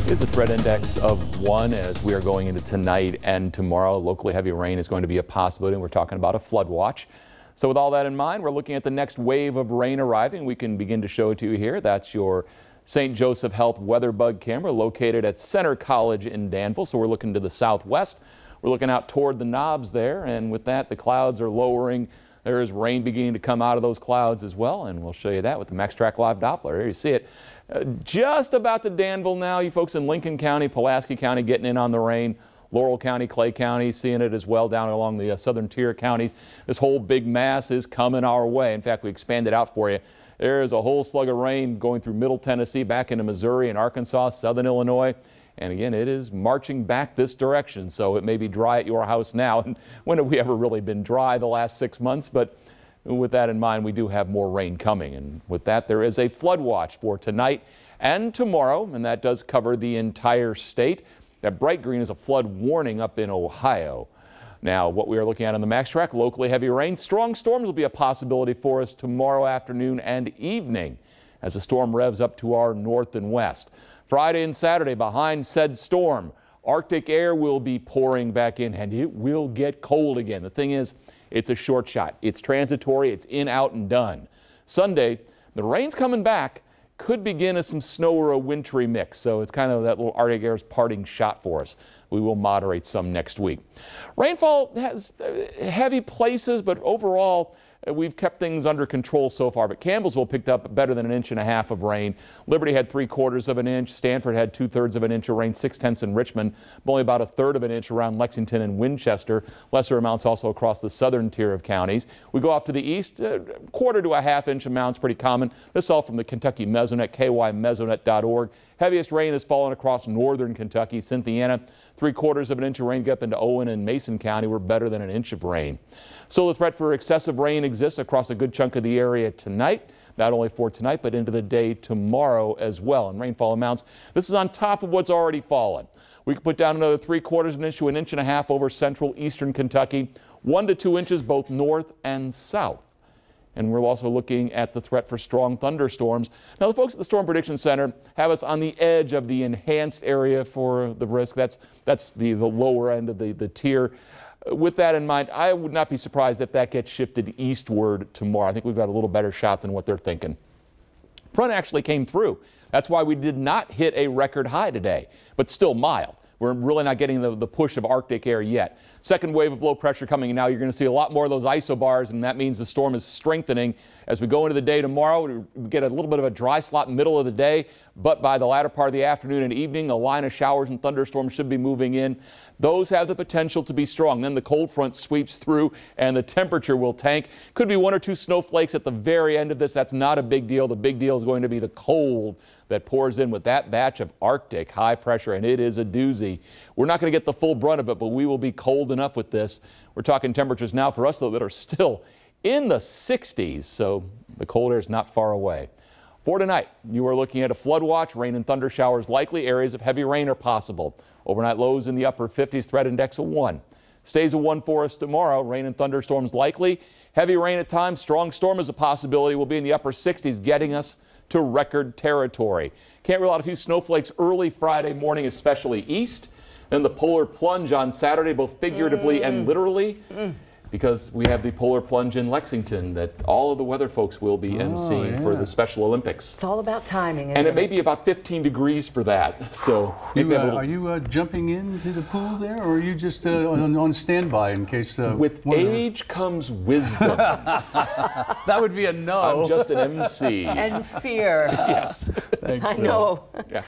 Is a threat index of 1 as we are going into tonight and tomorrow. Locally heavy rain is going to be a possibility, and we're talking about a flood watch. So with all that in mind, we're looking at the next wave of rain arriving. We can begin to show it to you here. That's your St. Joseph Health weather bug camera located at Center College in Danville. So we're looking to the southwest. We're looking out toward the knobs there, and with that, the clouds are lowering. There is rain beginning to come out of those clouds as well, and we'll show you that with the MaxTrack Live Doppler. Here you see it. Just about to Danville now. You folks in Lincoln County, Pulaski County getting in on the rain. Laurel County, Clay County seeing it as well down along the southern tier counties. This whole big mass is coming our way. In fact, we expanded out for you. There is a whole slug of rain going through Middle Tennessee, back into Missouri and Arkansas, southern Illinois. And again, it is marching back this direction, so it may be dry at your house now. And when have we ever really been dry the last 6 months? But with that in mind, we do have more rain coming. And with that, there is a flood watch for tonight and tomorrow, and that does cover the entire state. That bright green is a flood warning up in Ohio. Now, what we are looking at on the MaxTrack, locally heavy rain. Strong storms will be a possibility for us tomorrow afternoon and evening as the storm revs up to our north and west. Friday and Saturday, behind said storm, Arctic air will be pouring back in, and it will get cold again. The thing is, it's a short shot. It's transitory. It's in, out, and done. Sunday, the rain's coming back. Could begin as some snow or a wintry mix. So it's kind of that little Arctic air's parting shot for us. We will moderate some next week. Rainfall has heavy places, but overall, we've kept things under control so far, but Campbellsville picked up better than 1.5 inches of rain. Liberty had 3/4 of an inch. Stanford had 2/3 of an inch of rain, 6/10 in Richmond, but only about 1/3 of an inch around Lexington and Winchester. Lesser amounts also across the southern tier of counties. We go off to the east, 1/4 to a 1/2 inch amounts, pretty common. This is all from the Kentucky Mesonet, kymesonet.org. Heaviest rain has fallen across northern Kentucky. Cynthiana, 3/4 of an inch of rain. Get up into Owen and Mason County. We're better than 1 inch of rain. So the threat for excessive rain exists across a good chunk of the area tonight. Not only for tonight, but into the day tomorrow as well. And rainfall amounts, this is on top of what's already fallen. We could put down another 3/4 of an inch to 1.5 inches over central eastern Kentucky. 1 to 2 inches both north and south. And we're also looking at the threat for strong thunderstorms. Now, the folks at the Storm Prediction Center have us on the edge of the enhanced area for the risk. That's the lower end of the tier. With that in mind, I would not be surprised if that gets shifted eastward tomorrow. I think we've got a little better shot than what they're thinking. Front actually came through. That's why we did not hit a record high today, but still mild. We're really not getting the push of Arctic air yet. Second wave of low pressure coming in now. You're going to see a lot more of those isobars, and that means the storm is strengthening. As we go into the day tomorrow, we get a little bit of a dry slot in the middle of the day, but by the latter part of the afternoon and evening, a line of showers and thunderstorms should be moving in. Those have the potential to be strong. Then the cold front sweeps through, and the temperature will tank. Could be 1 or 2 snowflakes at the very end of this. That's not a big deal. The big deal is going to be the cold that pours in with that batch of Arctic high pressure, and it is a doozy. We're not going to get the full brunt of it, but we will be cold enough with this. We're talking temperatures now for us, though, that are still in the 60s, so the cold air is not far away. For tonight, you are looking at a flood watch. Rain and thunder showers likely. Areas of heavy rain are possible. Overnight lows in the upper 50s. Threat index of 1. Stays a 1 for us tomorrow. Rain and thunderstorms likely. Heavy rain at times. Strong storm is a possibility. We'll be in the upper 60s, getting us to record territory. Can't rule out a few snowflakes early Friday morning, especially east. Then the polar plunge on Saturday, both figuratively and literally, because we have the polar plunge in Lexington that all of the weather folks will be emceeing for the Special Olympics. It's all about timing, isn't and it may be about 15 degrees for that. So are you jumping into the pool there, or are you just on standby in case? With age comes wisdom. That would be a no. I'm just an MC. And fear. Yes. Thanks, I Phil. know. Yeah.